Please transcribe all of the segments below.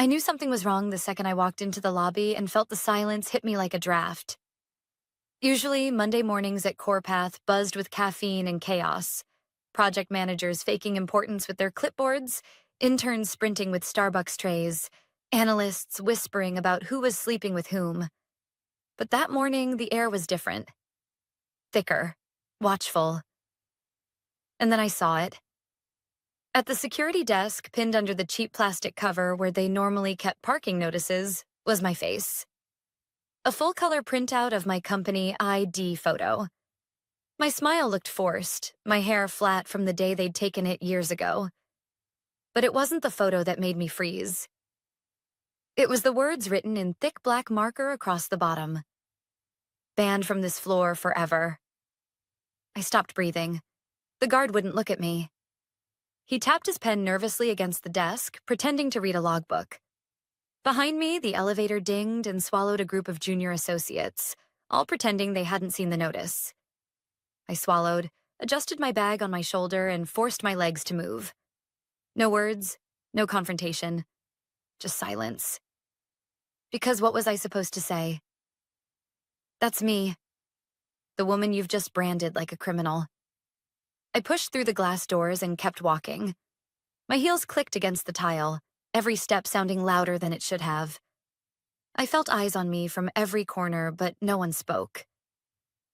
I knew something was wrong the second I walked into the lobby and felt the silence hit me like a draft. Usually, Monday mornings at CorePath buzzed with caffeine and chaos. Project managers faking importance with their clipboards, interns sprinting with Starbucks trays, analysts whispering about who was sleeping with whom. But that morning, the air was different. Thicker, watchful. And then I saw it. At the security desk, pinned under the cheap plastic cover where they normally kept parking notices, was my face. A full-color printout of my company ID photo. My smile looked forced, my hair flat from the day they'd taken it years ago. But it wasn't the photo that made me freeze. It was the words written in thick black marker across the bottom. Banned from this floor forever. I stopped breathing. The guard wouldn't look at me. He tapped his pen nervously against the desk, pretending to read a logbook. Behind me, the elevator dinged and swallowed a group of junior associates, all pretending they hadn't seen the notice. I swallowed, adjusted my bag on my shoulder, and forced my legs to move. No words, no confrontation, just silence. Because what was I supposed to say? That's me, the woman you've just branded like a criminal. I pushed through the glass doors and kept walking. My heels clicked against the tile, every step sounding louder than it should have. I felt eyes on me from every corner, but no one spoke.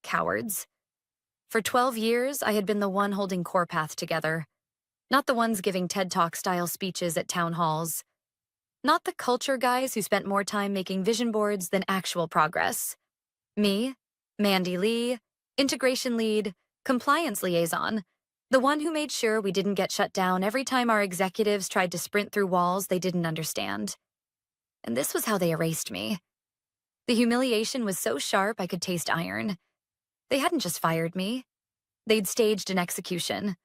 Cowards. For 12 years, I had been the one holding CorePath together, not the ones giving TED Talk-style speeches at town halls, not the culture guys who spent more time making vision boards than actual progress. Me, Mandy Lee, integration lead, compliance liaison, the one who made sure we didn't get shut down every time our executives tried to sprint through walls they didn't understand. And this was how they erased me. The humiliation was so sharp I could taste iron. They hadn't just fired me. They'd staged an execution.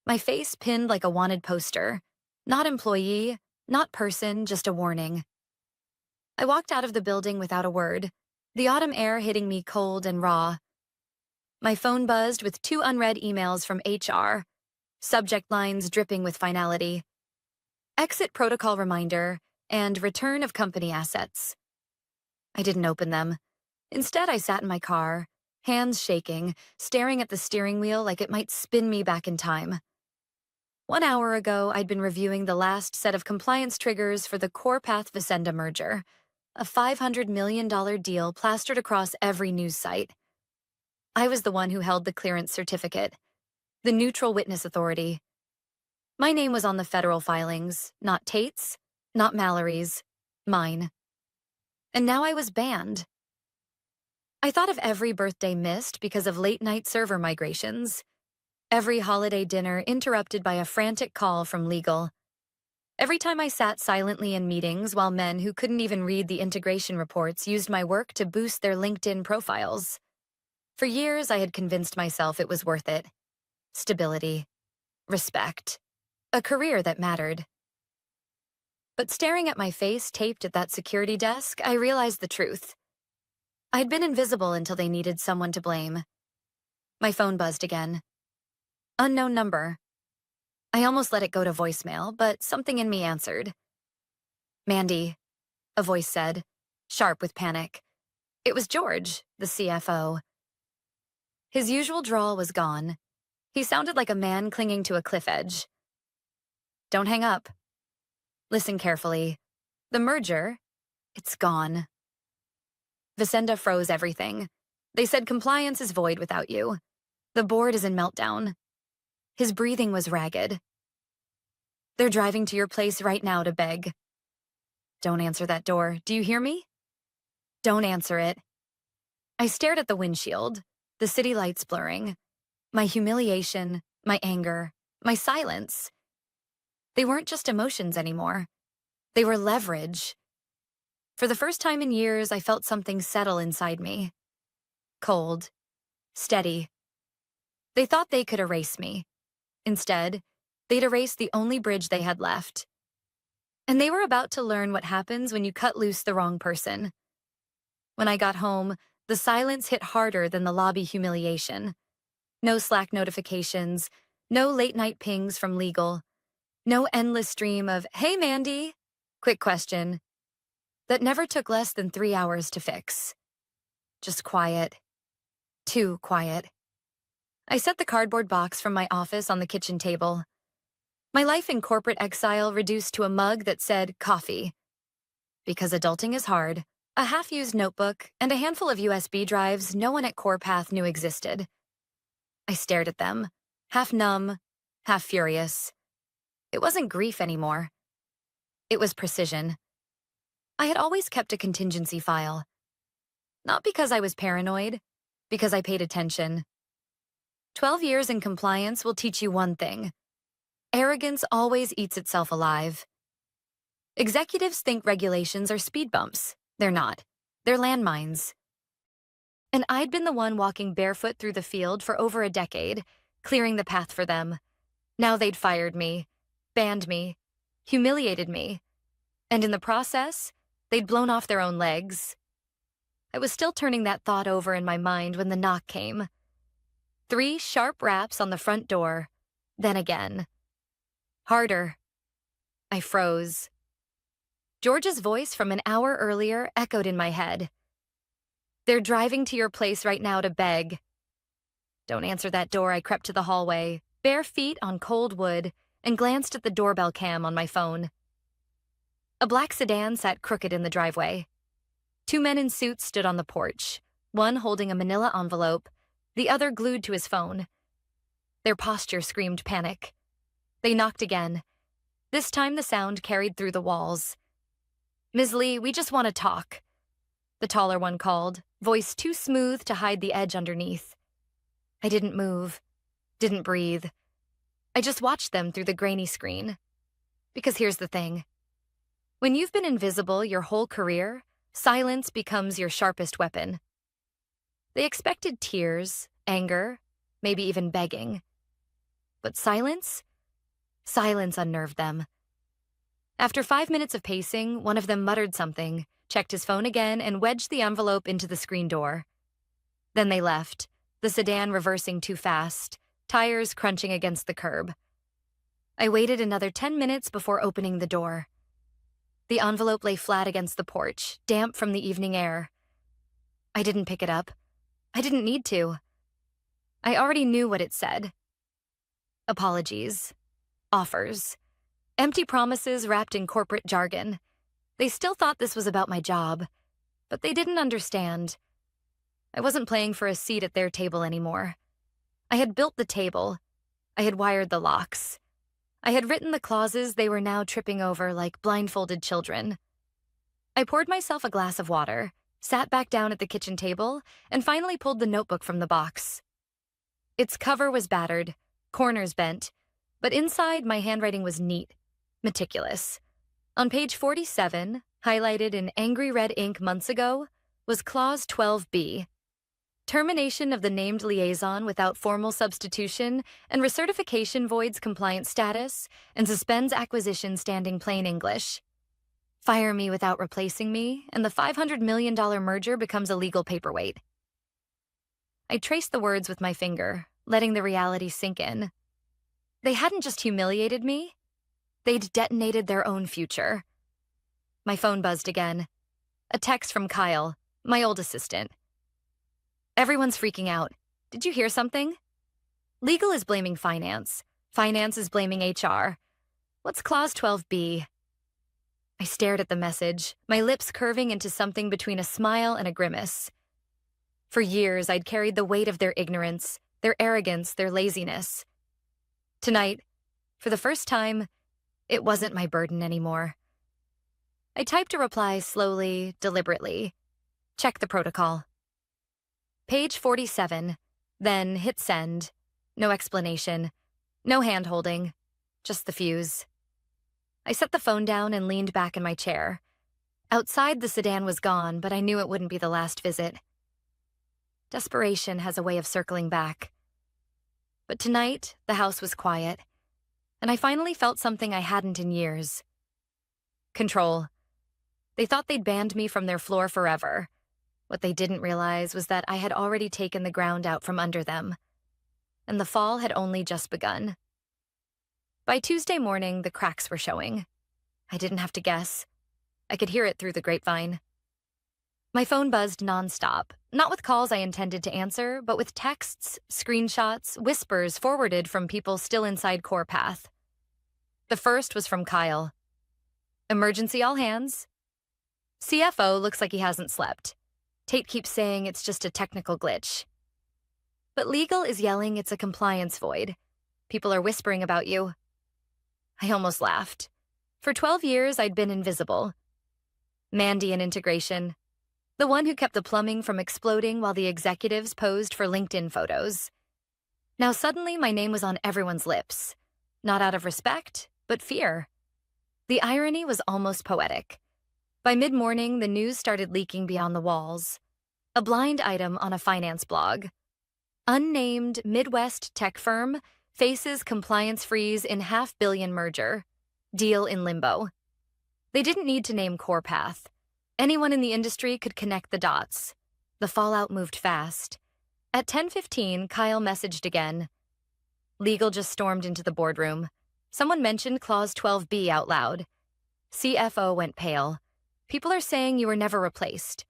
My face pinned like a wanted poster. Not employee, not person, just a warning. I walked out of the building without a word, the autumn air hitting me cold and raw. My phone buzzed with 2 unread emails from HR, subject lines dripping with finality. Exit protocol reminder and return of company assets. I didn't open them. Instead, I sat in my car, hands shaking, staring at the steering wheel like it might spin me back in time. 1 hour ago, I'd been reviewing the last set of compliance triggers for the CorePath-Vicenda merger, a $500 million deal plastered across every news site. I was the one who held the clearance certificate, the neutral witness authority. My name was on the federal filings, not Tate's, not Mallory's, mine. And now I was banned. I thought of every birthday missed because of late-night server migrations, every holiday dinner interrupted by a frantic call from legal. Every time I sat silently in meetings while men who couldn't even read the integration reports used my work to boost their LinkedIn profiles. For years, I had convinced myself it was worth it. Stability, respect, a career that mattered. But staring at my face taped at that security desk, I realized the truth. I'd been invisible until they needed someone to blame. My phone buzzed again. Unknown number. I almost let it go to voicemail, but something in me answered. Mandy, a voice said, sharp with panic. It was George, the CFO. His usual drawl was gone. He sounded like a man clinging to a cliff edge. Don't hang up. Listen carefully. The merger, it's gone. Vicenda froze everything. They said compliance is void without you. The board is in meltdown. His breathing was ragged. They're driving to your place right now to beg. Don't answer that door. Do you hear me? Don't answer it. I stared at the windshield, the city lights blurring. My humiliation, my anger, my silence. They weren't just emotions anymore. They were leverage. For the first time in years, I felt something settle inside me. Cold. Steady. They thought they could erase me. Instead, they'd erase the only bridge they had left. And they were about to learn what happens when you cut loose the wrong person. When I got home, the silence hit harder than the lobby humiliation. No Slack notifications, no late-night pings from legal, no endless stream of, "Hey, Mandy." Quick question. That never took less than 3 hours to fix. Just quiet. Too quiet. I set the cardboard box from my office on the kitchen table. My life in corporate exile reduced to a mug that said coffee. Because adulting is hard, a half-used notebook, and a handful of USB drives no one at CorePath knew existed. I stared at them, half numb, half furious. It wasn't grief anymore. It was precision. I had always kept a contingency file. Not because I was paranoid, because I paid attention. 12 years in compliance will teach you one thing. Arrogance always eats itself alive. Executives think regulations are speed bumps. They're not. They're landmines. And I'd been the one walking barefoot through the field for over a decade, clearing the path for them. Now they'd fired me, banned me, humiliated me, and in the process, they'd blown off their own legs. I was still turning that thought over in my mind when the knock came. 3 sharp raps on the front door, then again. Harder. I froze. George's voice from an hour earlier echoed in my head. They're driving to your place right now to beg. Don't answer that door. I crept to the hallway, bare feet on cold wood, and glanced at the doorbell cam on my phone. A black sedan sat crooked in the driveway. 2 men in suits stood on the porch, one holding a manila envelope, the other glued to his phone. Their posture screamed panic. They knocked again. This time the sound carried through the walls. "Ms. Lee, we just want to talk," the taller one called, voice too smooth to hide the edge underneath. I didn't move, didn't breathe. I just watched them through the grainy screen. Because here's the thing. When you've been invisible your whole career, silence becomes your sharpest weapon. They expected tears, anger, maybe even begging. But silence? Silence unnerved them. After 5 minutes of pacing, one of them muttered something, checked his phone again, and wedged the envelope into the screen door. Then they left, the sedan reversing too fast, tires crunching against the curb. I waited another 10 minutes before opening the door. The envelope lay flat against the porch, damp from the evening air. I didn't pick it up. I didn't need to. I already knew what it said. Apologies. Offers. Empty promises wrapped in corporate jargon. They still thought this was about my job, but they didn't understand. I wasn't playing for a seat at their table anymore. I had built the table. I had wired the locks. I had written the clauses they were now tripping over like blindfolded children. I poured myself a glass of water, sat back down at the kitchen table, and finally pulled the notebook from the box. Its cover was battered, corners bent, but inside my handwriting was neat, meticulous. On page 47, highlighted in angry red ink months ago, was Clause 12B. Termination of the named liaison without formal substitution and recertification voids compliance status and suspends acquisition standing plain English. Fire me without replacing me, and the $500 million merger becomes a legal paperweight. I traced the words with my finger, letting the reality sink in. They hadn't just humiliated me, they'd detonated their own future. My phone buzzed again. A text from Kyle, my old assistant. "Everyone's freaking out. Did you hear something? Legal is blaming finance. Finance is blaming HR. What's Clause 12B? I stared at the message, my lips curving into something between a smile and a grimace. For years, I'd carried the weight of their ignorance, their arrogance, their laziness. Tonight, for the first time, it wasn't my burden anymore. I typed a reply slowly, deliberately. Check the protocol. Page 47, then hit send. No explanation, no hand-holding, just the fuse. I set the phone down and leaned back in my chair. Outside, the sedan was gone, but I knew it wouldn't be the last visit. Desperation has a way of circling back. But tonight, the house was quiet, and I finally felt something I hadn't in years. Control. They thought they'd banned me from their floor forever. What they didn't realize was that I had already taken the ground out from under them, and the fall had only just begun. By Tuesday morning, the cracks were showing. I didn't have to guess. I could hear it through the grapevine. My phone buzzed nonstop, not with calls I intended to answer, but with texts, screenshots, whispers forwarded from people still inside CorePath. The first was from Kyle. Emergency all hands. CFO looks like he hasn't slept. Tate keeps saying it's just a technical glitch. But legal is yelling it's a compliance void. People are whispering about you. I almost laughed. For 12 years, I'd been invisible. Mandy in integration. The one who kept the plumbing from exploding while the executives posed for LinkedIn photos. Now suddenly my name was on everyone's lips. Not out of respect, but fear. The irony was almost poetic. By mid-morning, the news started leaking beyond the walls. A blind item on a finance blog. Unnamed Midwest tech firm faces compliance freeze in $500 million merger. Deal in limbo. They didn't need to name CorePath. Anyone in the industry could connect the dots. The fallout moved fast. At 10:15, Kyle messaged again. Legal just stormed into the boardroom. Someone mentioned Clause 12B out loud. CFO went pale. People are saying you were never replaced.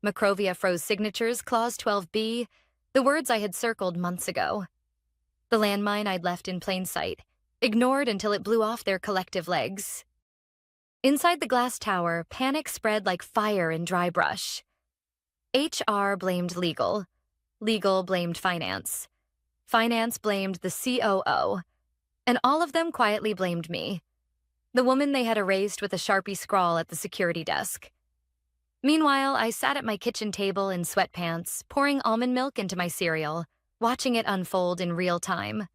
Macrovia froze signatures, Clause 12B, the words I had circled months ago. The landmine I'd left in plain sight, ignored until it blew off their collective legs. Inside the glass tower, panic spread like fire in dry brush. HR blamed legal. Legal blamed finance. Finance blamed the COO. And all of them quietly blamed me. The woman they had erased with a Sharpie scrawl at the security desk. Meanwhile, I sat at my kitchen table in sweatpants, pouring almond milk into my cereal, watching it unfold in real time.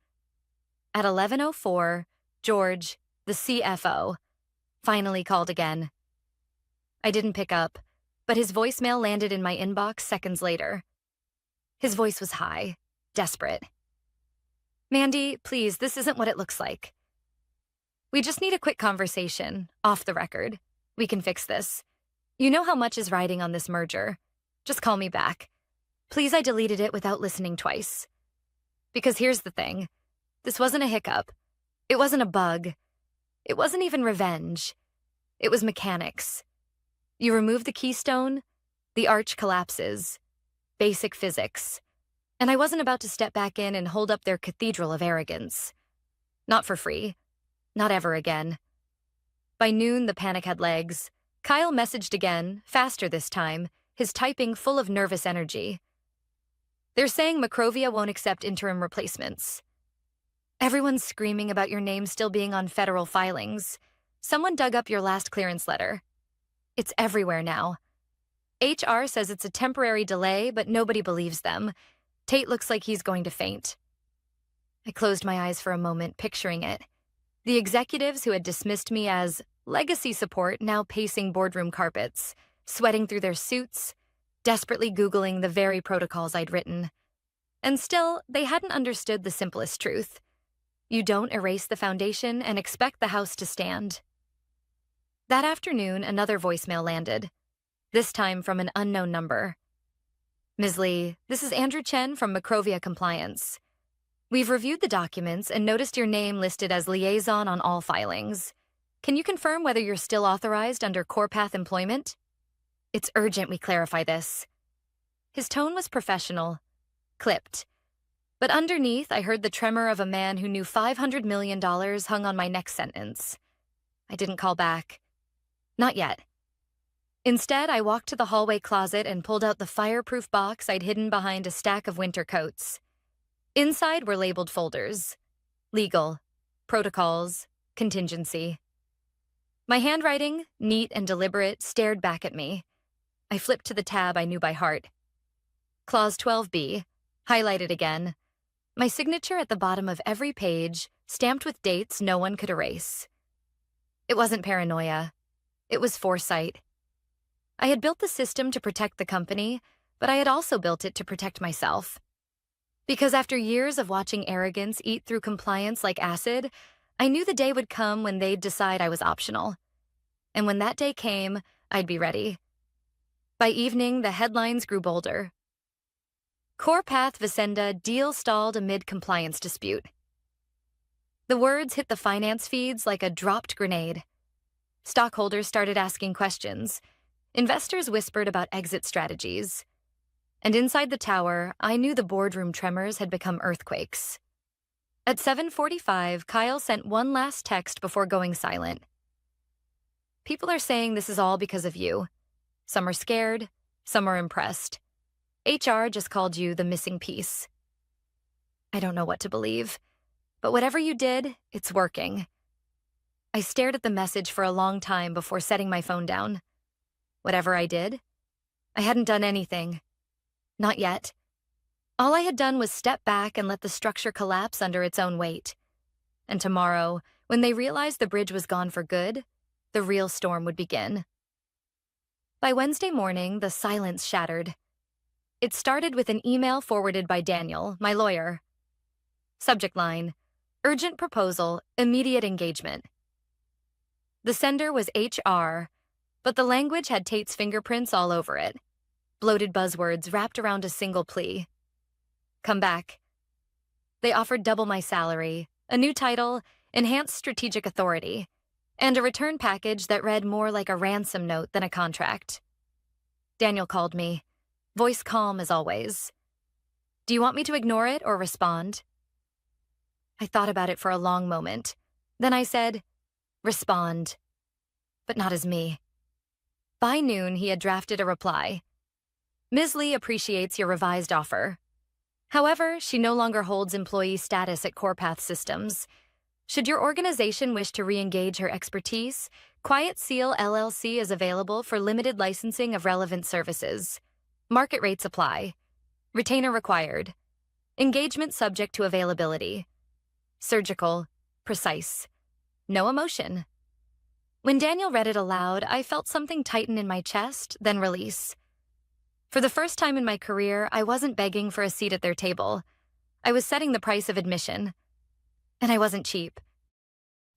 At 11:04, George, the CFO, finally called again. I didn't pick up, but his voicemail landed in my inbox seconds later. His voice was high, desperate. Mandy, please, this isn't what it looks like. We just need a quick conversation, off the record. We can fix this. You know how much is riding on this merger. Just call me back. Please, I deleted it without listening twice. Because here's the thing. This wasn't a hiccup. It wasn't a bug. It wasn't even revenge. It was mechanics. You remove the keystone, the arch collapses. Basic physics. And I wasn't about to step back in and hold up their cathedral of arrogance. Not for free. Not ever again. By noon, the panic had legs. Kyle messaged again, faster this time, his typing full of nervous energy. They're saying Macrovia won't accept interim replacements. Everyone's screaming about your name still being on federal filings. Someone dug up your last clearance letter. It's everywhere now. HR says it's a temporary delay, but nobody believes them. Tate looks like he's going to faint. I closed my eyes for a moment, picturing it. The executives who had dismissed me as legacy support now pacing boardroom carpets, sweating through their suits, desperately Googling the very protocols I'd written. And still, they hadn't understood the simplest truth. You don't erase the foundation and expect the house to stand. That afternoon, another voicemail landed, this time from an unknown number. Ms. Lee, this is Andrew Chen from Macrovia Compliance. We've reviewed the documents and noticed your name listed as liaison on all filings. Can you confirm whether you're still authorized under CorePath employment? It's urgent we clarify this. His tone was professional, clipped. But underneath, I heard the tremor of a man who knew $500 million hung on my next sentence. I didn't call back. Not yet. Instead, I walked to the hallway closet and pulled out the fireproof box I'd hidden behind a stack of winter coats. Inside were labeled folders. Legal, protocols, contingency. My handwriting, neat and deliberate, stared back at me. I flipped to the tab I knew by heart. Clause 12B, highlighted again. My signature at the bottom of every page, stamped with dates no one could erase. It wasn't paranoia. It was foresight. I had built the system to protect the company, but I had also built it to protect myself. Because after years of watching arrogance eat through compliance like acid, I knew the day would come when they'd decide I was optional. And when that day came, I'd be ready. By evening, the headlines grew bolder. CorePath Vicenda deal stalled amid compliance dispute. The words hit the finance feeds like a dropped grenade. Stockholders started asking questions. Investors whispered about exit strategies. And inside the tower, I knew the boardroom tremors had become earthquakes. At 7:45, Kyle sent one last text before going silent. People are saying this is all because of you. Some are scared, some are impressed. HR just called you the missing piece. I don't know what to believe, but whatever you did, it's working. I stared at the message for a long time before setting my phone down. Whatever I did, I hadn't done anything. Not yet. All I had done was step back and let the structure collapse under its own weight. And tomorrow, when they realized the bridge was gone for good, the real storm would begin. By Wednesday morning, the silence shattered. It started with an email forwarded by Daniel, my lawyer. Subject line: urgent proposal, immediate engagement. The sender was HR, but the language had Tate's fingerprints all over it. Bloated buzzwords wrapped around a single plea. Come back. They offered double my salary, a new title, enhanced strategic authority, and a return package that read more like a ransom note than a contract. Daniel called me, voice calm as always. Do you want me to ignore it or respond? I thought about it for a long moment. Then I said, respond. But not as me. By noon, he had drafted a reply. Ms. Lee appreciates your revised offer. However, she no longer holds employee status at CorePath Systems. Should your organization wish to re-engage her expertise, Quiet Seal LLC is available for limited licensing of relevant services. Market rates apply. Retainer required. Engagement subject to availability. Surgical. Precise. No emotion. When Daniel read it aloud, I felt something tighten in my chest, then release. For the first time in my career, I wasn't begging for a seat at their table. I was setting the price of admission. And I wasn't cheap.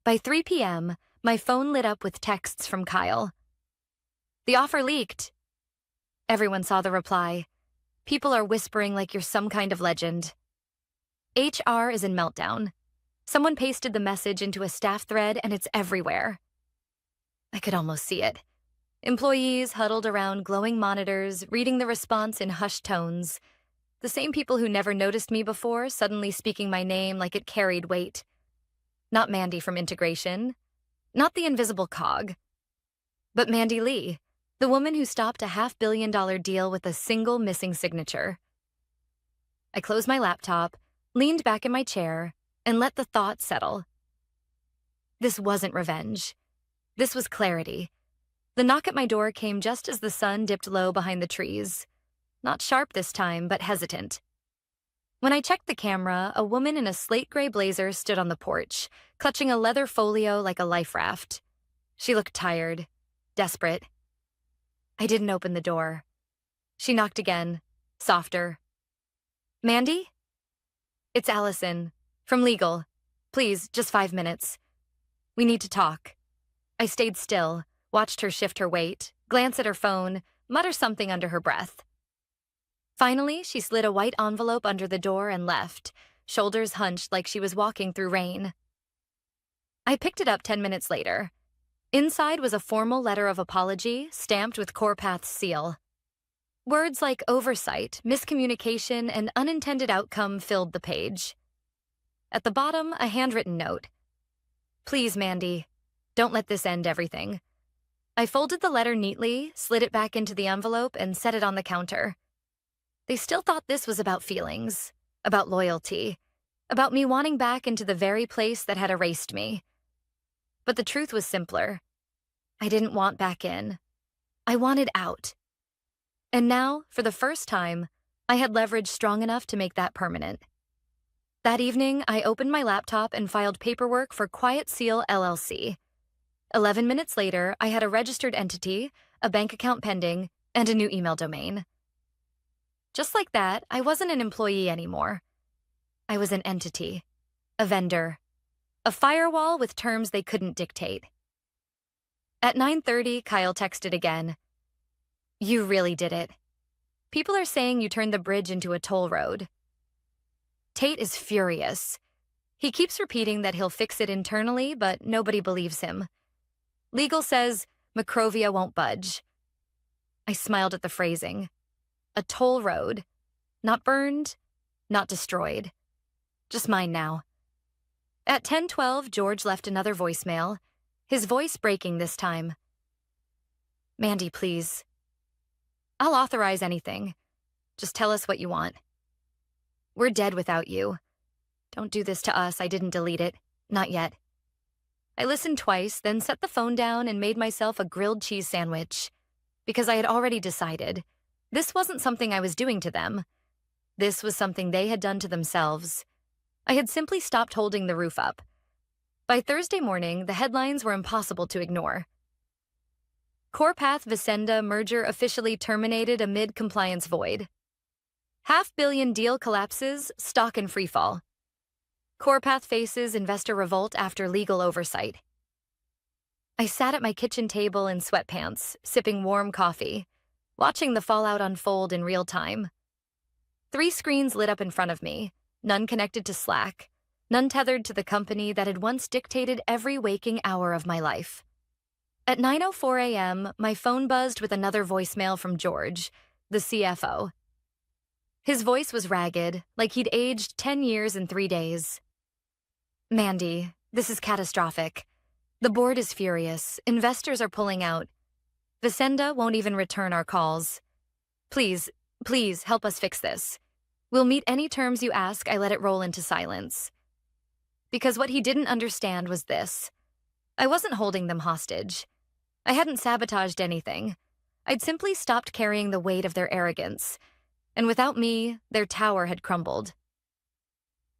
By 3 p.m., my phone lit up with texts from Kyle. The offer leaked. Everyone saw the reply. People are whispering like you're some kind of legend. HR is in meltdown. Someone pasted the message into a staff thread and it's everywhere. I could almost see it. Employees huddled around glowing monitors, reading the response in hushed tones. The same people who never noticed me before suddenly speaking my name like it carried weight. Not Mandy from integration. Not the invisible cog. But Mandy Lee, the woman who stopped a $500 million deal with a single missing signature. I closed my laptop, leaned back in my chair, and let the thought settle. This wasn't revenge. This was clarity. The knock at my door came just as the sun dipped low behind the trees. Not sharp this time, but hesitant. When I checked the camera, a woman in a slate gray blazer stood on the porch, clutching a leather folio like a life raft. She looked tired, desperate. I didn't open the door. She knocked again, softer. Mandy? It's Allison, from legal. Please, just 5 minutes. We need to talk. I stayed still, watched her shift her weight, glance at her phone, mutter something under her breath. Finally, she slid a white envelope under the door and left, shoulders hunched like she was walking through rain. I picked it up 10 minutes later. Inside was a formal letter of apology, stamped with CorePath's seal. Words like oversight, miscommunication, and unintended outcome filled the page. At the bottom, a handwritten note. Please, Mandy, don't let this end everything. I folded the letter neatly, slid it back into the envelope, and set it on the counter. They still thought this was about feelings, about loyalty, about me wanting back into the very place that had erased me. But the truth was simpler. I didn't want back in. I wanted out. And now, for the first time, I had leverage strong enough to make that permanent. That evening, I opened my laptop and filed paperwork for Quiet Seal LLC. 11 minutes later, I had a registered entity, a bank account pending, and a new email domain. Just like that, I wasn't an employee anymore. I was an entity, a vendor, a firewall with terms they couldn't dictate. At 9:30, Kyle texted again. You really did it. People are saying you turned the bridge into a toll road. Tate is furious. He keeps repeating that he'll fix it internally, but nobody believes him. Legal says Macrovia won't budge. I smiled at the phrasing. A toll road. Not burned, not destroyed. Just mine now. At 10:12, George left another voicemail, his voice breaking this time. Mandy, please. I'll authorize anything. Just tell us what you want. We're dead without you. Don't do this to us. I didn't delete it. Not yet. I listened twice, then set the phone down and made myself a grilled cheese sandwich. Because I had already decided. This wasn't something I was doing to them. This was something they had done to themselves. I had simply stopped holding the roof up. By Thursday morning, the headlines were impossible to ignore. CorePath-Visenda merger officially terminated amid compliance void. $500 million deal collapses, stock in freefall. CorePath faces investor revolt after legal oversight. I sat at my kitchen table in sweatpants, sipping warm coffee, watching the fallout unfold in real time. 3 screens lit up in front of me, none connected to Slack, none tethered to the company that had once dictated every waking hour of my life. At 9:04 a.m., my phone buzzed with another voicemail from George, the CFO. His voice was ragged, like he'd aged 10 years in 3 days. Mandy, this is catastrophic. The board is furious. Investors are pulling out. Visenda won't even return our calls. Please help us fix this. We'll meet any terms you ask. I let it roll into silence. Because what he didn't understand was this. I wasn't holding them hostage. I hadn't sabotaged anything. I'd simply stopped carrying the weight of their arrogance. And without me, their tower had crumbled.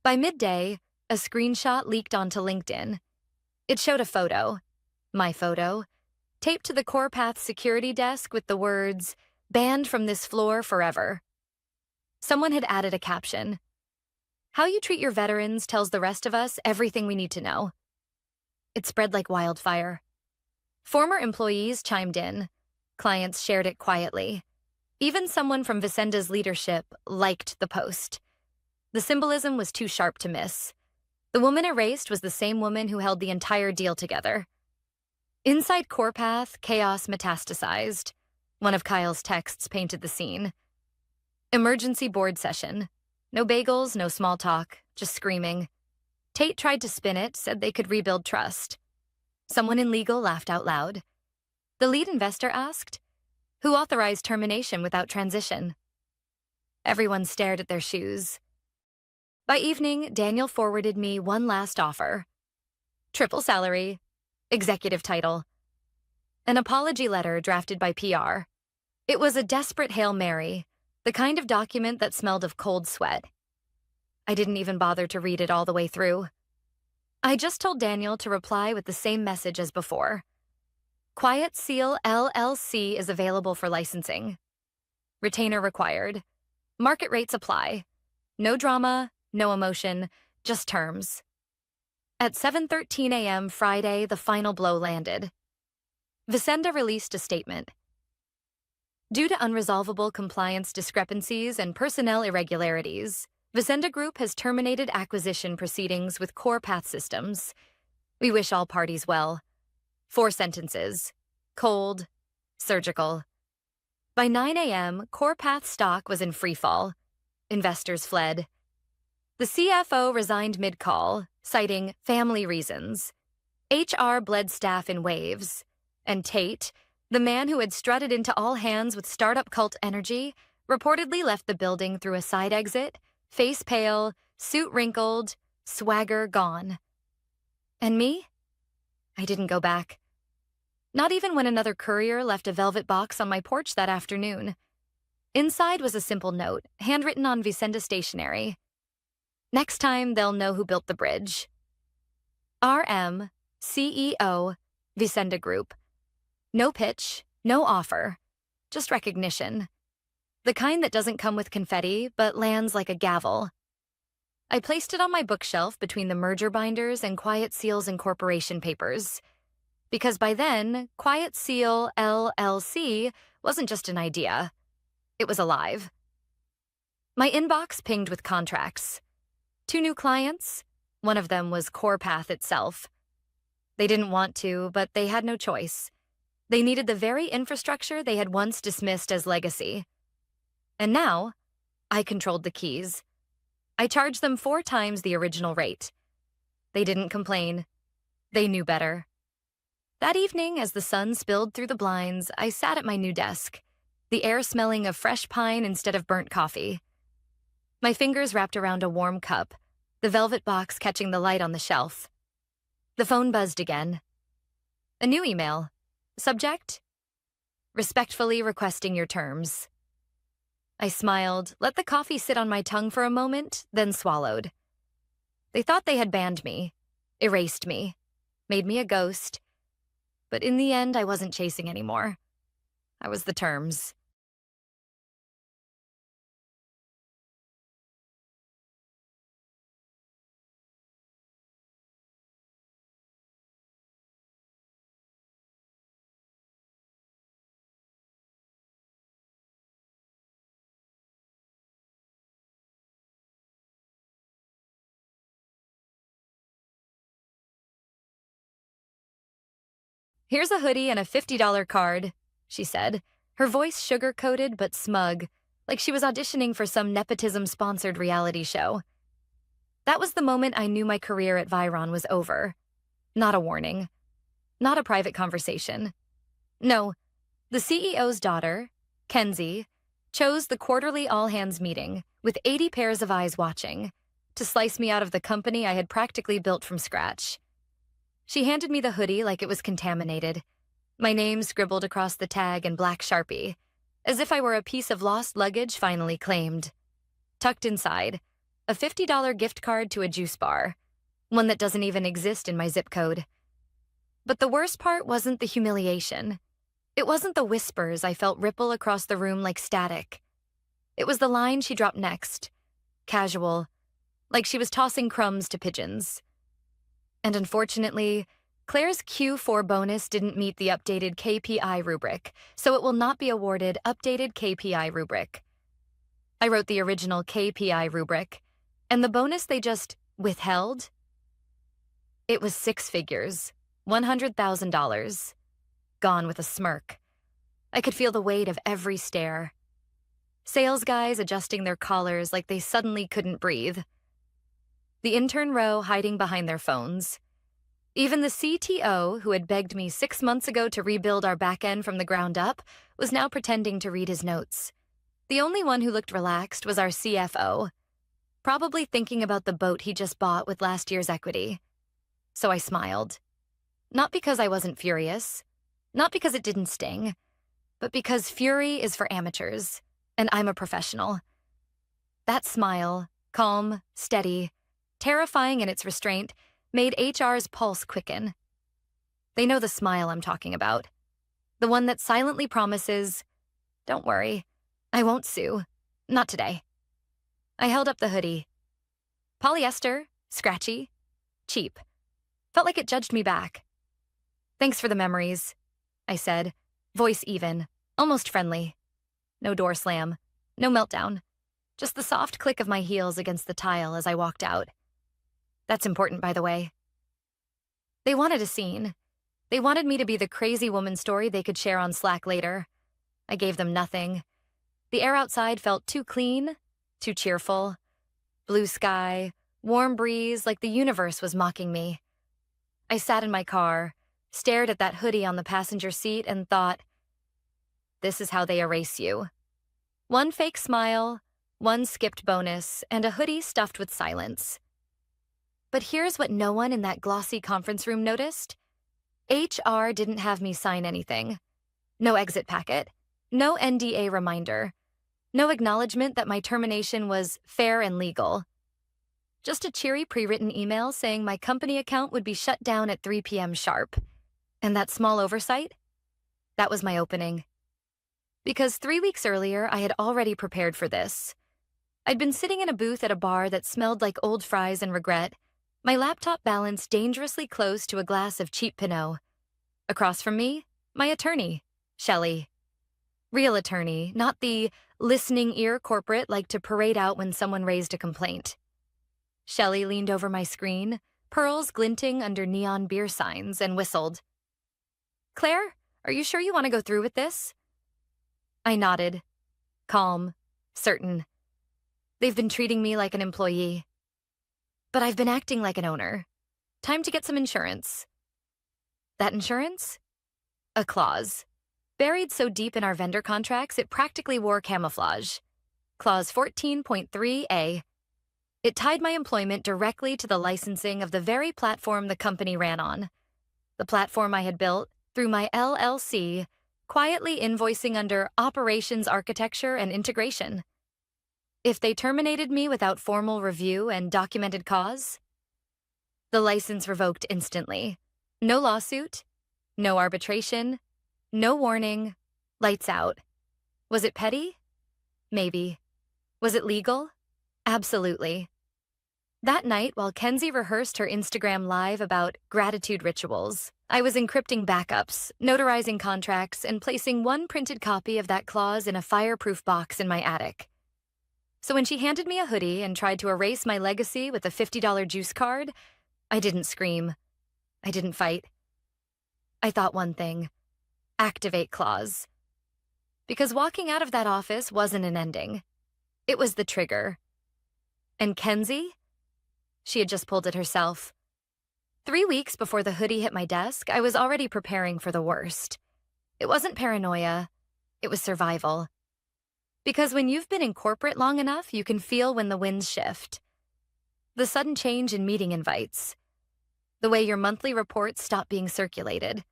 By midday, a screenshot leaked onto LinkedIn. It showed a photo, my photo, taped to the CorePath security desk with the words, "Banned from this floor forever." Someone had added a caption. "How you treat your veterans tells the rest of us everything we need to know." It spread like wildfire. Former employees chimed in. Clients shared it quietly. Even someone from Visenda's leadership liked the post. The symbolism was too sharp to miss. The woman erased was the same woman who held the entire deal together. Inside CorePath, chaos metastasized. One of Kyle's texts painted the scene. Emergency board session. No bagels, no small talk, just screaming. Tate tried to spin it, said they could rebuild trust. Someone in legal laughed out loud. The lead investor asked, "Who authorized termination without transition?" Everyone stared at their shoes. By evening, Daniel forwarded me one last offer. Triple salary, executive title. An apology letter drafted by PR. It was a desperate Hail Mary, the kind of document that smelled of cold sweat. I didn't even bother to read it all the way through. I just told Daniel to reply with the same message as before. Quiet Seal LLC is available for licensing. Retainer required. Market rates apply. No drama, no emotion, just terms. At 7:13 a.m. Friday, the final blow landed. Visenda released a statement. Due to unresolvable compliance discrepancies and personnel irregularities, Visenda Group has terminated acquisition proceedings with CorePath Systems. We wish all parties well. 4 sentences. Cold. Surgical. By 9 a.m., CorePath stock was in freefall. Investors fled. The CFO resigned mid-call, citing family reasons. HR bled staff in waves. And Tate, the man who had strutted into all hands with startup cult energy, reportedly left the building through a side exit, face pale, suit wrinkled, swagger gone. And me? I didn't go back. Not even when another courier left a velvet box on my porch that afternoon. Inside was a simple note, handwritten on Visenda stationery. Next time, they'll know who built the bridge. RM, CEO, Visenda Group. No pitch, no offer, just recognition. The kind that doesn't come with confetti, but lands like a gavel. I placed it on my bookshelf between the merger binders and Quiet Seal's incorporation papers. Because by then, Quiet Seal LLC wasn't just an idea. It was alive. My inbox pinged with contracts. 2 new clients. One of them was CorePath itself. They didn't want to, but they had no choice. They needed the very infrastructure they had once dismissed as legacy. And now, I controlled the keys. I charged them 4 times the original rate. They didn't complain. They knew better. That evening, as the sun spilled through the blinds, I sat at my new desk, the air smelling of fresh pine instead of burnt coffee. My fingers wrapped around a warm cup, the velvet box catching the light on the shelf. The phone buzzed again. A new email. Subject: respectfully requesting your terms. I smiled, let the coffee sit on my tongue for a moment, then swallowed. They thought they had banned me, erased me, made me a ghost. But in the end, I wasn't chasing anymore. I was the terms. Here's a hoodie and a $50 card, she said, her voice sugar-coated but smug, like she was auditioning for some nepotism-sponsored reality show. That was the moment I knew my career at Viron was over. Not a warning. Not a private conversation. No, the CEO's daughter, Kenzie, chose the quarterly all-hands meeting, with 80 pairs of eyes watching, to slice me out of the company I had practically built from scratch. She handed me the hoodie like it was contaminated, my name scribbled across the tag in black Sharpie, as if I were a piece of lost luggage finally claimed. Tucked inside, a $50 gift card to a juice bar, one that doesn't even exist in my zip code. But the worst part wasn't the humiliation. It wasn't the whispers I felt ripple across the room like static. It was the line she dropped next, casual, like she was tossing crumbs to pigeons. And unfortunately, Claire's Q4 bonus didn't meet the updated KPI rubric, so it will not be awarded updated KPI rubric. I wrote the original KPI rubric, and the bonus they just withheld? It was 6 figures, $100,000. Gone with a smirk. I could feel the weight of every stare. Sales guys adjusting their collars like they suddenly couldn't breathe. The intern row hiding behind their phones. Even the CTO, who had begged me 6 months ago to rebuild our back end from the ground up, was now pretending to read his notes. The only one who looked relaxed was our CFO, probably thinking about the boat he just bought with last year's equity. So I smiled. Not because I wasn't furious, not because it didn't sting, but because fury is for amateurs, and I'm a professional. That smile, calm, steady, terrifying in its restraint, made HR's pulse quicken. They know the smile I'm talking about. The one that silently promises, "Don't worry, I won't sue. Not today." I held up the hoodie. Polyester, scratchy, cheap. Felt like it judged me back. "Thanks for the memories," I said, voice even, almost friendly. No door slam, no meltdown, just the soft click of my heels against the tile as I walked out. That's important, by the way. They wanted a scene. They wanted me to be the crazy woman story they could share on Slack later. I gave them nothing. The air outside felt too clean, too cheerful. Blue sky, warm breeze, like the universe was mocking me. I sat in my car, stared at that hoodie on the passenger seat, and thought, this is how they erase you. One fake smile, one skipped bonus, and a hoodie stuffed with silence. But here's what no one in that glossy conference room noticed. HR didn't have me sign anything. No exit packet, no NDA reminder, no acknowledgement that my termination was fair and legal. Just a cheery pre-written email saying my company account would be shut down at 3 p.m. sharp. And that small oversight? That was my opening. Because 3 weeks earlier, I had already prepared for this. I'd been sitting in a booth at a bar that smelled like old fries and regret, my laptop balanced dangerously close to a glass of cheap Pinot. Across from me, my attorney, Shelley. Real attorney, not the listening ear corporate like to parade out when someone raised a complaint. Shelley leaned over my screen, pearls glinting under neon beer signs, and whistled. Claire, are you sure you want to go through with this? I nodded, calm, certain. They've been treating me like an employee. But I've been acting like an owner. Time to get some insurance. That insurance? A clause. Buried so deep in our vendor contracts, it practically wore camouflage. Clause 14.3a. It tied my employment directly to the licensing of the very platform the company ran on. The platform I had built through my LLC, quietly invoicing under operations architecture and integration. If they terminated me without formal review and documented cause, the license revoked instantly. No lawsuit, no arbitration, no warning, lights out. Was it petty? Maybe. Was it legal? Absolutely. That night, while Kenzie rehearsed her Instagram live about gratitude rituals, I was encrypting backups, notarizing contracts, and placing one printed copy of that clause in a fireproof box in my attic. So when she handed me a hoodie and tried to erase my legacy with a $50 juice card, I didn't scream. I didn't fight. I thought one thing: activate clause. Because walking out of that office wasn't an ending. It was the trigger. And Kenzie? She had just pulled it herself. 3 weeks before the hoodie hit my desk, I was already preparing for the worst. It wasn't paranoia. It was survival. Because when you've been in corporate long enough, you can feel when the winds shift. The sudden change in meeting invites. The way your monthly reports stop being circulated.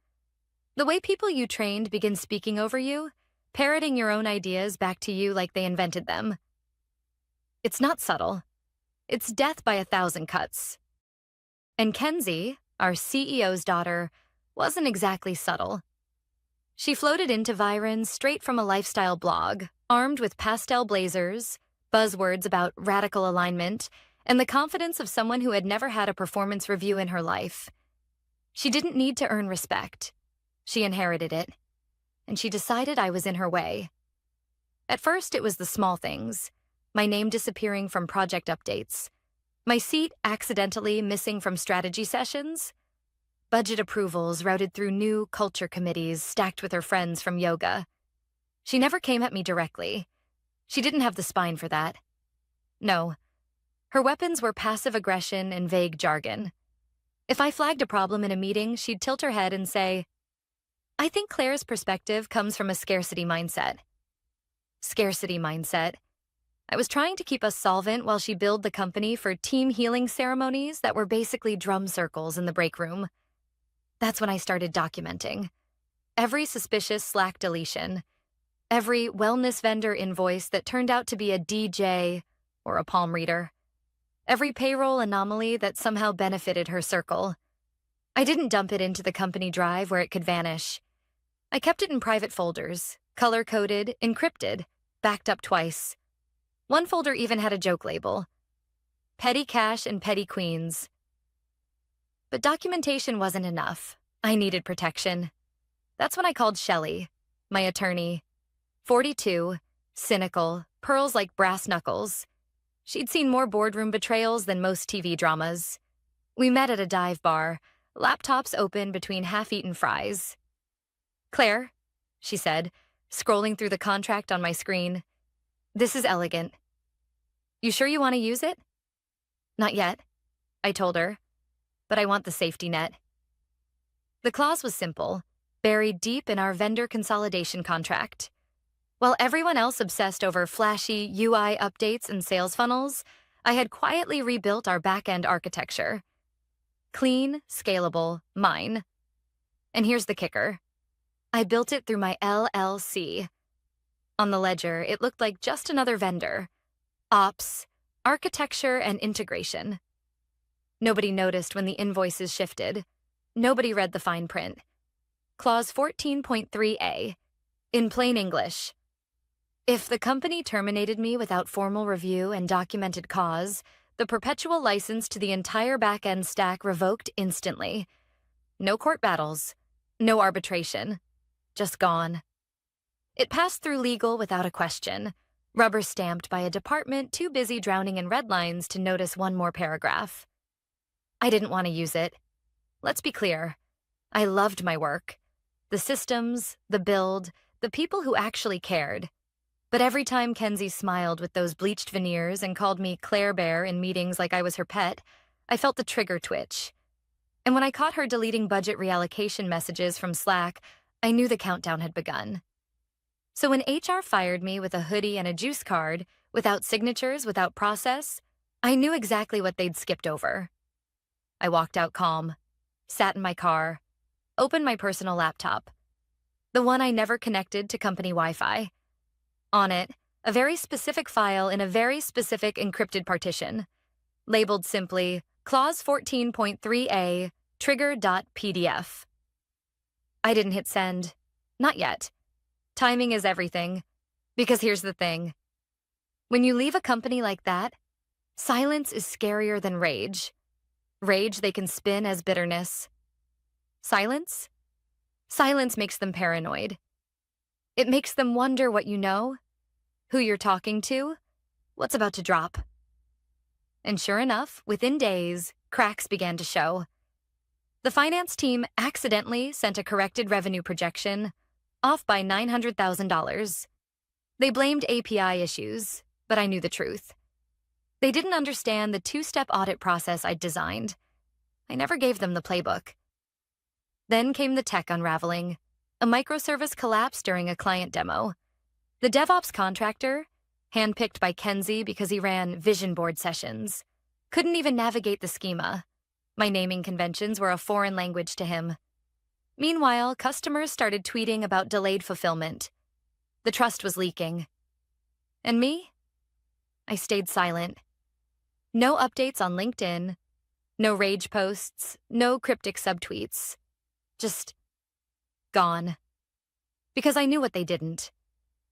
The way people you trained begin speaking over you, parroting your own ideas back to you like they invented them. It's not subtle. It's death by 1,000 cuts. And Kenzie, our CEO's daughter, wasn't exactly subtle. She floated into Viren straight from a lifestyle blog, armed with pastel blazers, buzzwords about radical alignment, and the confidence of someone who had never had a performance review in her life. She didn't need to earn respect. She inherited it. And she decided I was in her way. At first, it was the small things: my name disappearing from project updates, my seat accidentally missing from strategy sessions, budget approvals routed through new culture committees stacked with her friends from yoga. She never came at me directly. She didn't have the spine for that. No. Her weapons were passive aggression and vague jargon. If I flagged a problem in a meeting, she'd tilt her head and say, "I think Claire's perspective comes from a scarcity mindset." Scarcity mindset. I was trying to keep us solvent while she billed the company for team healing ceremonies that were basically drum circles in the break room. That's when I started documenting. Every suspicious Slack deletion. Every wellness vendor invoice that turned out to be a DJ or a palm reader. Every payroll anomaly that somehow benefited her circle. I didn't dump it into the company drive where it could vanish. I kept it in private folders, color-coded, encrypted, backed up twice. One folder even had a joke label: Petty Cash and Petty Queens. But documentation wasn't enough. I needed protection. That's when I called Shelley, my attorney. 42, cynical, pearls like brass knuckles. She'd seen more boardroom betrayals than most TV dramas. We met at a dive bar, laptops open between half-eaten fries. "Claire," she said, scrolling through the contract on my screen. "This is elegant. You sure you want to use it?" "Not yet," I told her, "but I want the safety net." The clause was simple, buried deep in our vendor consolidation contract. While everyone else obsessed over flashy UI updates and sales funnels, I had quietly rebuilt our back-end architecture. Clean, scalable, mine. And here's the kicker. I built it through my LLC. On the ledger, it looked like just another vendor. Ops, architecture, and integration. Nobody noticed when the invoices shifted. Nobody read the fine print. Clause 14.3a. In plain English: if the company terminated me without formal review and documented cause, the perpetual license to the entire back-end stack revoked instantly. No court battles. No arbitration. Just gone. It passed through legal without a question, rubber-stamped by a department too busy drowning in red lines to notice one more paragraph. I didn't want to use it. Let's be clear. I loved my work. The systems, the build, the people who actually cared. But every time Kenzie smiled with those bleached veneers and called me Claire Bear in meetings like I was her pet, I felt the trigger twitch. And when I caught her deleting budget reallocation messages from Slack, I knew the countdown had begun. So when HR fired me with a hoodie and a juice card, without signatures, without process, I knew exactly what they'd skipped over. I walked out calm, sat in my car, opened my personal laptop, the one I never connected to company Wi-Fi. On it, a very specific file in a very specific encrypted partition, labeled simply Clause 14.3a trigger.pdf. I didn't hit send. Not yet. Timing is everything. Because here's the thing. When you leave a company like that, silence is scarier than rage. Rage they can spin as bitterness. Silence? Silence makes them paranoid. It makes them wonder what you know, who you're talking to, what's about to drop. And sure enough, within days, cracks began to show. The finance team accidentally sent a corrected revenue projection, off by $900,000. They blamed API issues, but I knew the truth. They didn't understand the two-step audit process I'd designed. I never gave them the playbook. Then came the tech unraveling. A microservice collapsed during a client demo. The DevOps contractor, handpicked by Kenzie because he ran vision board sessions, couldn't even navigate the schema. My naming conventions were a foreign language to him. Meanwhile, customers started tweeting about delayed fulfillment. The trust was leaking. And me? I stayed silent. No updates on LinkedIn, no rage posts, no cryptic subtweets. Just gone. Because I knew what they didn't.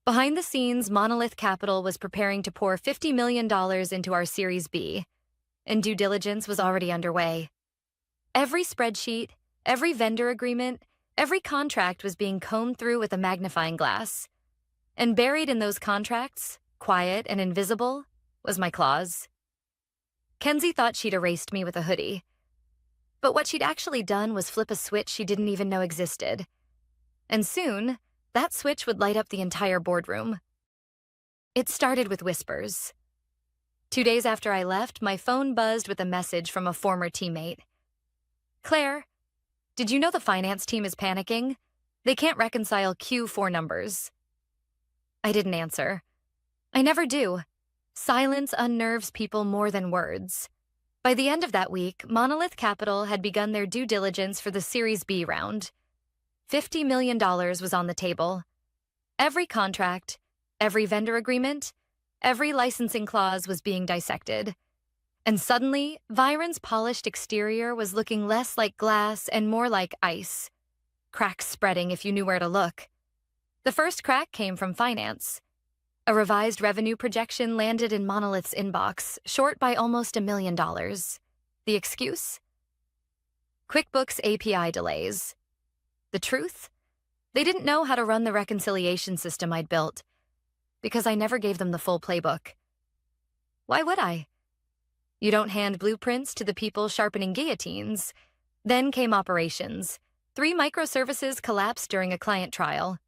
Behind the scenes, Monolith Capital was preparing to pour $50 million into our Series B, and due diligence was already underway. Every spreadsheet, every vendor agreement, every contract was being combed through with a magnifying glass. And buried in those contracts, quiet and invisible, was my clause. Kenzie thought she'd erased me with a hoodie. But what she'd actually done was flip a switch she didn't even know existed. And soon, that switch would light up the entire boardroom. It started with whispers. 2 days after I left, my phone buzzed with a message from a former teammate. Claire, did you know the finance team is panicking? They can't reconcile Q4 numbers. I didn't answer. I never do. Silence unnerves people more than words. By the end of that week, Monolith Capital had begun their due diligence for the Series B round. $50 million was on the table. Every contract, every vendor agreement, every licensing clause was being dissected. And suddenly, Viron's polished exterior was looking less like glass and more like ice. Cracks spreading if you knew where to look. The first crack came from finance. A revised revenue projection landed in Monolith's inbox, short by almost $1 million. The excuse? QuickBooks API delays. The truth? They didn't know how to run the reconciliation system I'd built, because I never gave them the full playbook. Why would I? You don't hand blueprints to the people sharpening guillotines. Then came operations. 3 microservices collapsed during a client trial.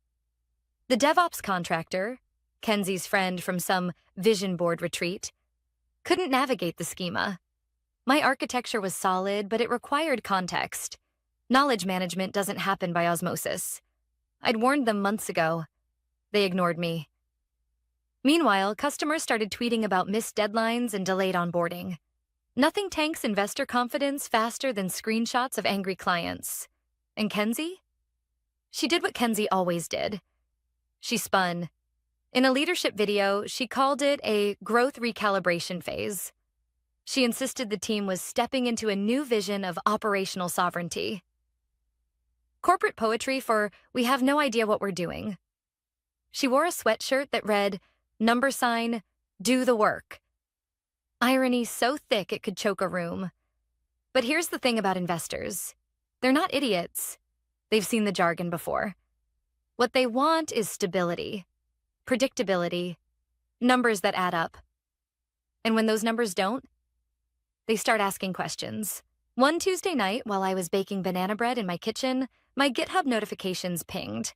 The DevOps contractor, Kenzie's friend from some vision board retreat, couldn't navigate the schema. My architecture was solid, but it required context. Knowledge management doesn't happen by osmosis. I'd warned them months ago. They ignored me. Meanwhile, customers started tweeting about missed deadlines and delayed onboarding. Nothing tanks investor confidence faster than screenshots of angry clients. And Kenzie? She did what Kenzie always did. She spun. In a leadership video, she called it a growth recalibration phase. She insisted the team was stepping into a new vision of operational sovereignty. Corporate poetry for "we have no idea what we're doing." She wore a sweatshirt that read, #, do the work. Irony so thick it could choke a room. But here's the thing about investors. They're not idiots. They've seen the jargon before. What they want is stability, predictability, numbers that add up. And when those numbers don't, they start asking questions. One Tuesday night, while I was baking banana bread in my kitchen, my GitHub notifications pinged.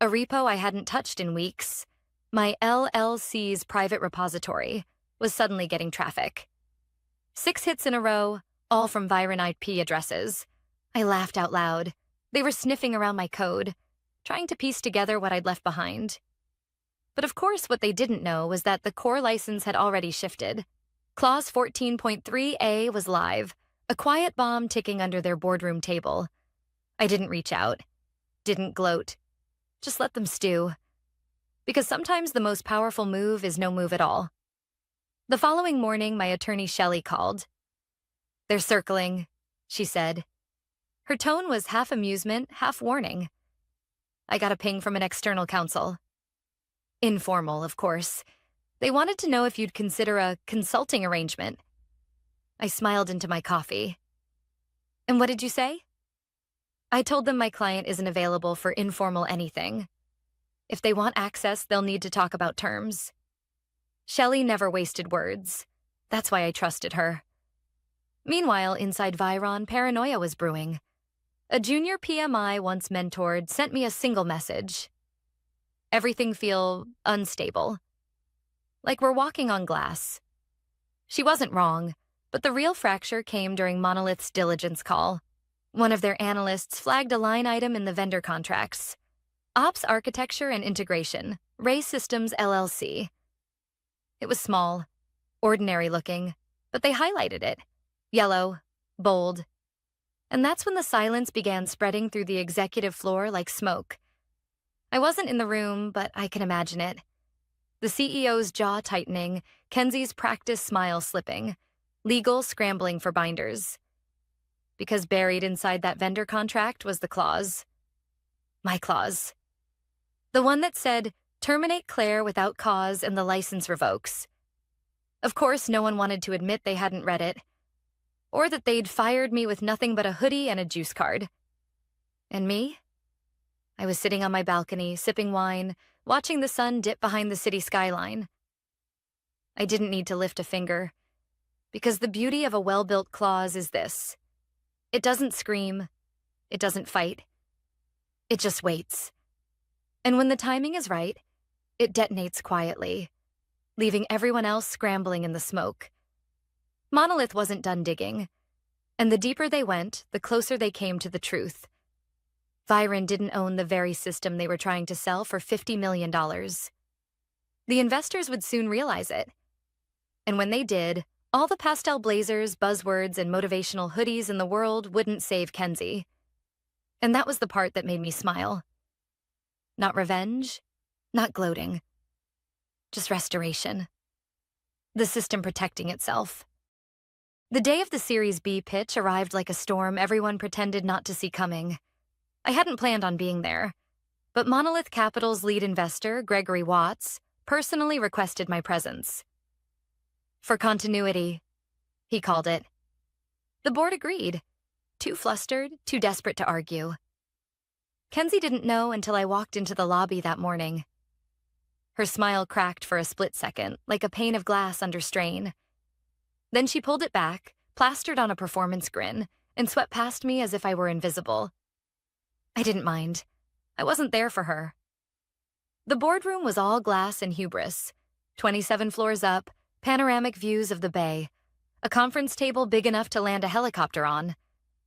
A repo I hadn't touched in weeks, my LLC's private repository, was suddenly getting traffic. 6 hits in a row, all from Viren IP addresses. I laughed out loud. They were sniffing around my code, trying to piece together what I'd left behind. But of course, what they didn't know was that the core license had already shifted. Clause 14.3a was live, a quiet bomb ticking under their boardroom table. I didn't reach out, didn't gloat, just let them stew. Because sometimes the most powerful move is no move at all. The following morning, my attorney Shelley called. "They're circling," she said. Her tone was half amusement, half warning. I got a ping from an external counsel. Informal, of course. They wanted to know if you'd consider a consulting arrangement. I smiled into my coffee. "And what did you say?" I told them my client isn't available for informal anything. If they want access, they'll need to talk about terms. Shelley never wasted words. That's why I trusted her. Meanwhile, inside Viron, paranoia was brewing. A junior PMI once mentored sent me a single message. Everything feel unstable. Like we're walking on glass. She wasn't wrong, but the real fracture came during Monolith's diligence call. One of their analysts flagged a line item in the vendor contracts. Ops Architecture and Integration, Ray Systems LLC. It was small, ordinary looking, but they highlighted it. Yellow, bold. And that's when the silence began spreading through the executive floor like smoke. I wasn't in the room, but I can imagine it. The CEO's jaw tightening, Kenzie's practice smile slipping, legal scrambling for binders. Because buried inside that vendor contract was the clause. My clause. The one that said, terminate Claire without cause and the license revokes. Of course, no one wanted to admit they hadn't read it, or that they'd fired me with nothing but a hoodie and a juice card. And me? I was sitting on my balcony, sipping wine, watching the sun dip behind the city skyline. I didn't need to lift a finger, because the beauty of a well-built clause is this. It doesn't scream. It doesn't fight. It just waits. And when the timing is right, it detonates quietly, leaving everyone else scrambling in the smoke. Monolith wasn't done digging, and the deeper they went, the closer they came to the truth. Viren didn't own the very system they were trying to sell for $50 million. The investors would soon realize it. And when they did, all the pastel blazers, buzzwords, and motivational hoodies in the world wouldn't save Kenzie. And that was the part that made me smile. Not revenge, not gloating. Just restoration. The system protecting itself. The day of the Series B pitch arrived like a storm everyone pretended not to see coming. I hadn't planned on being there, but Monolith Capital's lead investor, Gregory Watts, personally requested my presence. For continuity, he called it. The board agreed, too flustered, too desperate to argue. Kenzie didn't know until I walked into the lobby that morning. Her smile cracked for a split second, like a pane of glass under strain. Then she pulled it back, plastered on a performance grin, and swept past me as if I were invisible. I didn't mind. I wasn't there for her. The boardroom was all glass and hubris. 27 floors up, panoramic views of the bay, a conference table big enough to land a helicopter on.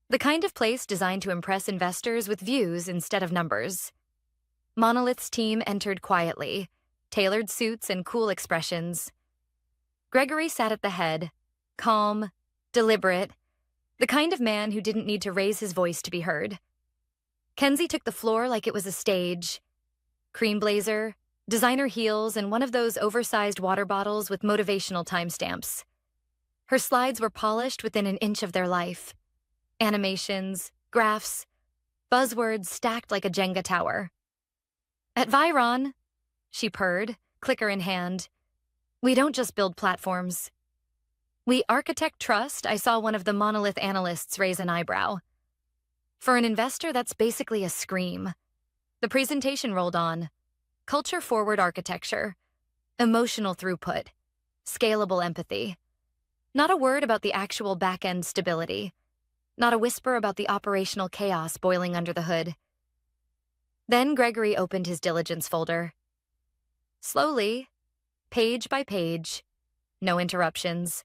The kind of place designed to impress investors with views instead of numbers. Monolith's team entered quietly, tailored suits and cool expressions. Gregory sat at the head, calm, deliberate, the kind of man who didn't need to raise his voice to be heard. Kenzie took the floor like it was a stage. Cream blazer, designer heels, and one of those oversized water bottles with motivational timestamps. Her slides were polished within an inch of their life. Animations, graphs, buzzwords stacked like a Jenga tower. At Viron, she purred, clicker in hand, we don't just build platforms. We architect trust. I saw one of the Monolith analysts raise an eyebrow. For an investor, that's basically a scream. The presentation rolled on. Culture-forward architecture, emotional throughput, scalable empathy. Not a word about the actual back-end stability. not a whisper about the operational chaos boiling under the hood. Then Gregory opened his diligence folder. Slowly, page by page, no interruptions,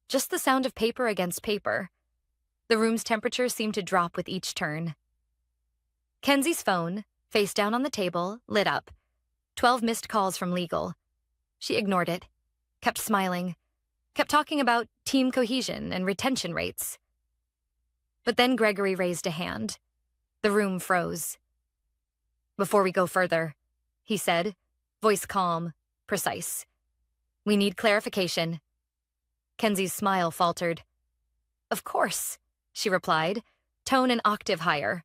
just the sound of paper against paper. The room's temperature seemed to drop with each turn. Kenzie's phone, face down on the table, lit up. 12 missed calls from legal. She ignored it, kept smiling, kept talking about team cohesion and retention rates. But then Gregory raised a hand. The room froze. "Before we go further," he said, voice calm, precise. "We need clarification." Kenzie's smile faltered. "Of course," she replied, tone an octave higher.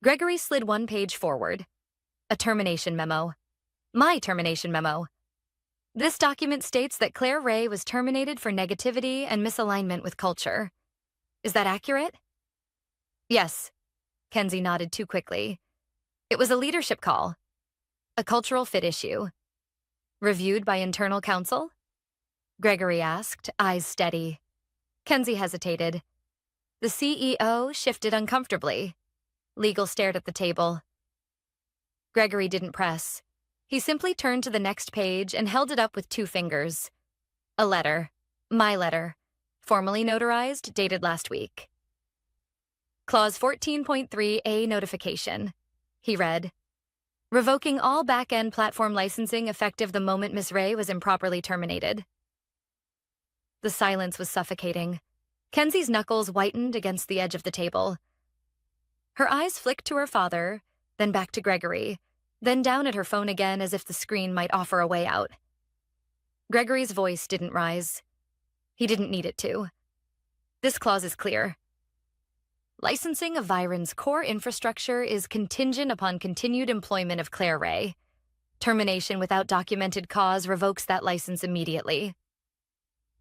Gregory slid one page forward. A termination memo. My termination memo. "This document states that Claire Ray was terminated for negativity and misalignment with culture. Is that accurate?" "Yes." Kenzie nodded too quickly. "It was a leadership call. A cultural fit issue. Reviewed by internal counsel?" Gregory asked, eyes steady. Kenzie hesitated. The CEO shifted uncomfortably. Legal stared at the table. Gregory didn't press. He simply turned to the next page and held it up with 2 fingers. A letter. My letter. Formally notarized, dated last week. Clause 14.3A notification. He read. Revoking all back-end platform licensing effective the moment Ms. Ray was improperly terminated. The silence was suffocating. Kenzie's knuckles whitened against the edge of the table. Her eyes flicked to her father, then back to Gregory, then down at her phone again as if the screen might offer a way out. Gregory's voice didn't rise. He didn't need it to. This clause is clear. Licensing of Viren's core infrastructure is contingent upon continued employment of Claire Ray. Termination without documented cause revokes that license immediately.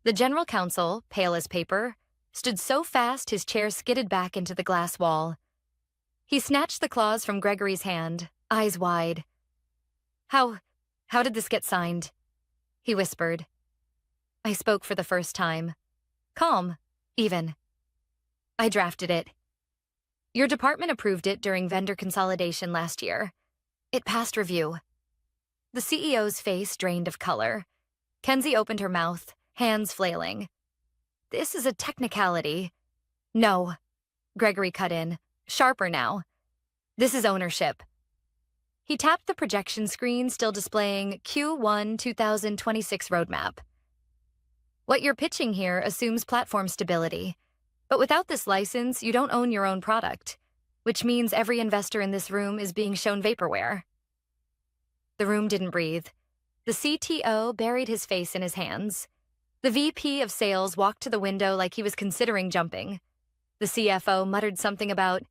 The general counsel, pale as paper, stood so fast his chair skidded back into the glass wall. He snatched the clause from Gregory's hand, eyes wide. How did this get signed?" he whispered. I spoke for the first time. Calm, even. "I drafted it. Your department approved it during vendor consolidation last year. It passed review." The CEO's face drained of color. Kenzie opened her mouth, hands flailing. "This is a technicality." "No," Gregory cut in, sharper now. "This is ownership." He tapped the projection screen still displaying Q1 2026 roadmap. "What you're pitching here assumes platform stability. But without this license, you don't own your own product, which means every investor in this room is being shown vaporware." The room didn't breathe. The CTO buried his face in his hands. The VP of sales walked to the window like he was considering jumping. The CFO muttered something about,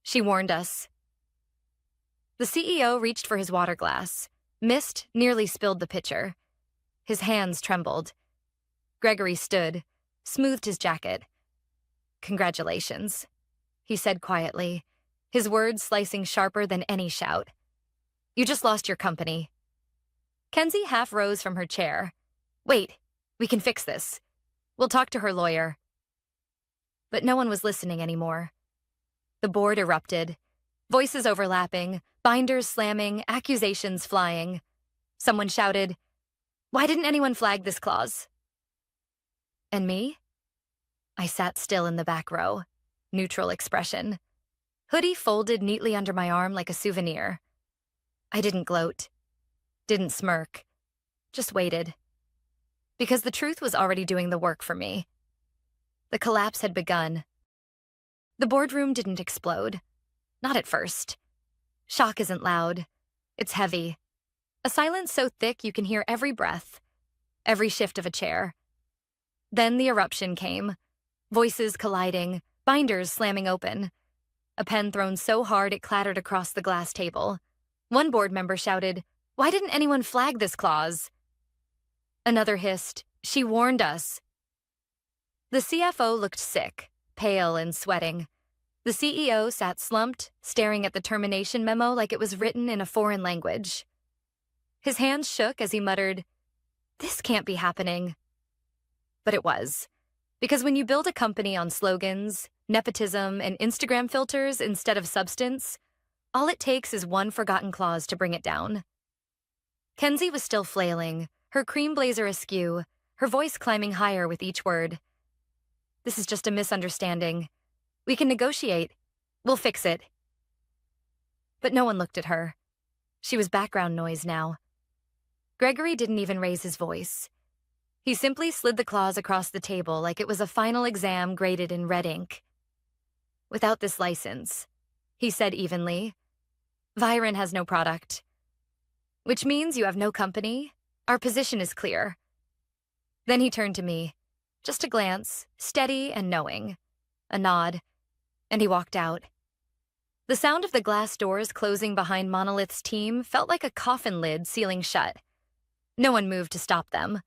"She warned us." The CEO reached for his water glass, missed, nearly spilled the pitcher. His hands trembled. Gregory stood, smoothed his jacket. "Congratulations," he said quietly, his words slicing sharper than any shout. "You just lost your company." Kenzie half rose from her chair. "Wait, we can fix this. We'll talk to her lawyer." But no one was listening anymore. The board erupted, voices overlapping, binders slamming, accusations flying. Someone shouted, "Why didn't anyone flag this clause?" And me? I sat still in the back row, neutral expression. Hoodie folded neatly under my arm like a souvenir. I didn't gloat, didn't smirk, just waited. Because the truth was already doing the work for me. The collapse had begun. The boardroom didn't explode. Not at first. Shock isn't loud. It's heavy. A silence so thick you can hear every breath, every shift of a chair. Then the eruption came. Voices colliding, binders slamming open. A pen thrown so hard it clattered across the glass table. One board member shouted, "Why didn't anyone flag this clause?" Another hissed, "She warned us." The CFO looked sick, pale and sweating. The CEO sat slumped, staring at the termination memo like it was written in a foreign language. His hands shook as he muttered, "This can't be happening." But it was. Because when you build a company on slogans, nepotism, and Instagram filters instead of substance, all it takes is one forgotten clause to bring it down. Kenzie was still flailing, her cream blazer askew, her voice climbing higher with each word. "This is just a misunderstanding. We can negotiate. We'll fix it." But no one looked at her. She was background noise now. Gregory didn't even raise his voice. He simply slid the clause across the table like it was a final exam graded in red ink. "Without this license," he said evenly, "Viren has no product. Which means you have no company. Our position is clear." Then he turned to me. Just a glance, steady and knowing. A nod. And he walked out. The sound of the glass doors closing behind Monolith's team felt like a coffin lid sealing shut. No one moved to stop them.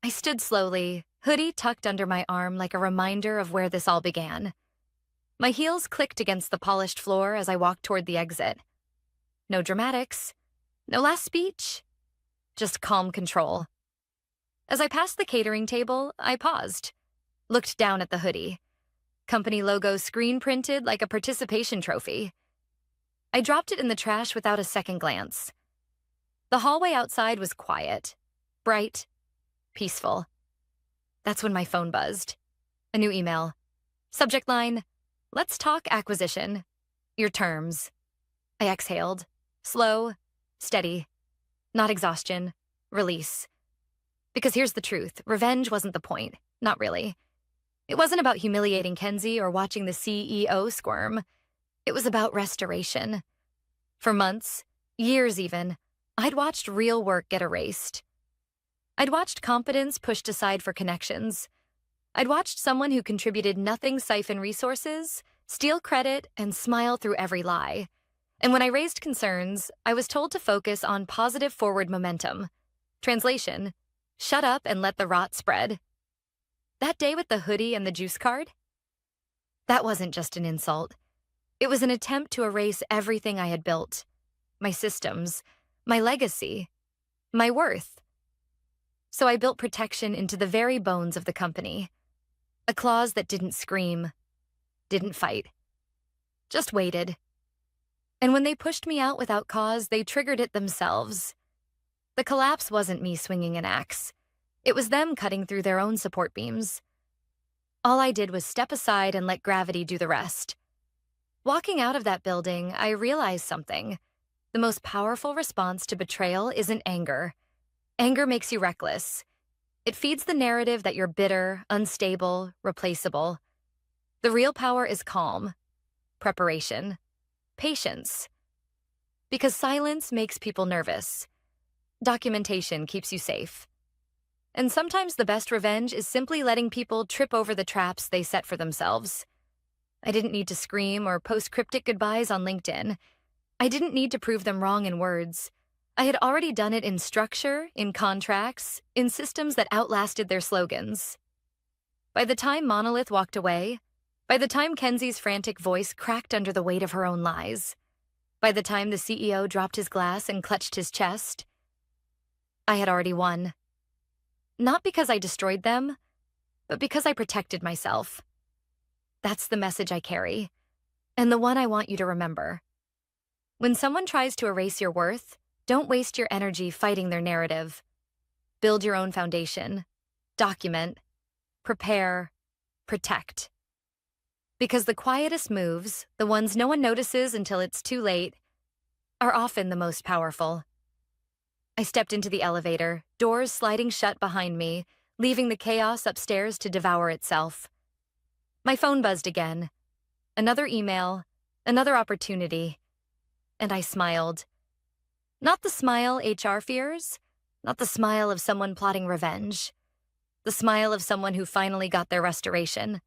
I stood slowly, hoodie tucked under my arm like a reminder of where this all began. My heels clicked against the polished floor as I walked toward the exit. No dramatics. No last speech. Just calm control. As I passed the catering table, I paused, looked down at the hoodie. Company logo screen printed like a participation trophy. I dropped it in the trash without a second glance. The hallway outside was quiet, bright, peaceful. That's when my phone buzzed. A new email. Subject line, "Let's talk acquisition. Your terms." I exhaled. Slow, steady. Not exhaustion. Release. Because here's the truth. Revenge wasn't the point. Not really. It wasn't about humiliating Kenzie or watching the CEO squirm. It was about restoration. For months, years even, I'd watched real work get erased. I'd watched competence pushed aside for connections. I'd watched someone who contributed nothing siphon resources, steal credit, and smile through every lie. And when I raised concerns, I was told to focus on positive forward momentum. Translation, shut up and let the rot spread. That day with the hoodie and the juice card? That wasn't just an insult. It was an attempt to erase everything I had built. My systems, my legacy, my worth. So I built protection into the very bones of the company. A clause that didn't scream, didn't fight. Just waited. And when they pushed me out without cause, they triggered it themselves. The collapse wasn't me swinging an axe. It was them cutting through their own support beams. All I did was step aside and let gravity do the rest. Walking out of that building, I realized something. The most powerful response to betrayal isn't anger. Anger makes you reckless. It feeds the narrative that you're bitter, unstable, replaceable. The real power is calm, preparation, patience. Because silence makes people nervous. Documentation keeps you safe. And sometimes the best revenge is simply letting people trip over the traps they set for themselves. I didn't need to scream or post cryptic goodbyes on LinkedIn. I didn't need to prove them wrong in words. I had already done it in structure, in contracts, in systems that outlasted their slogans. By the time Monolith walked away, by the time Kenzie's frantic voice cracked under the weight of her own lies, by the time the CEO dropped his glass and clutched his chest, I had already won. Not because I destroyed them, but because I protected myself. That's the message I carry, and the one I want you to remember. When someone tries to erase your worth, don't waste your energy fighting their narrative. Build your own foundation. Document. Prepare. Protect. Because the quietest moves, the ones no one notices until it's too late, are often the most powerful. I stepped into the elevator, doors sliding shut behind me, leaving the chaos upstairs to devour itself. My phone buzzed again. Another email, another opportunity. And I smiled. Not the smile HR fears, not the smile of someone plotting revenge. The smile of someone who finally got their restoration.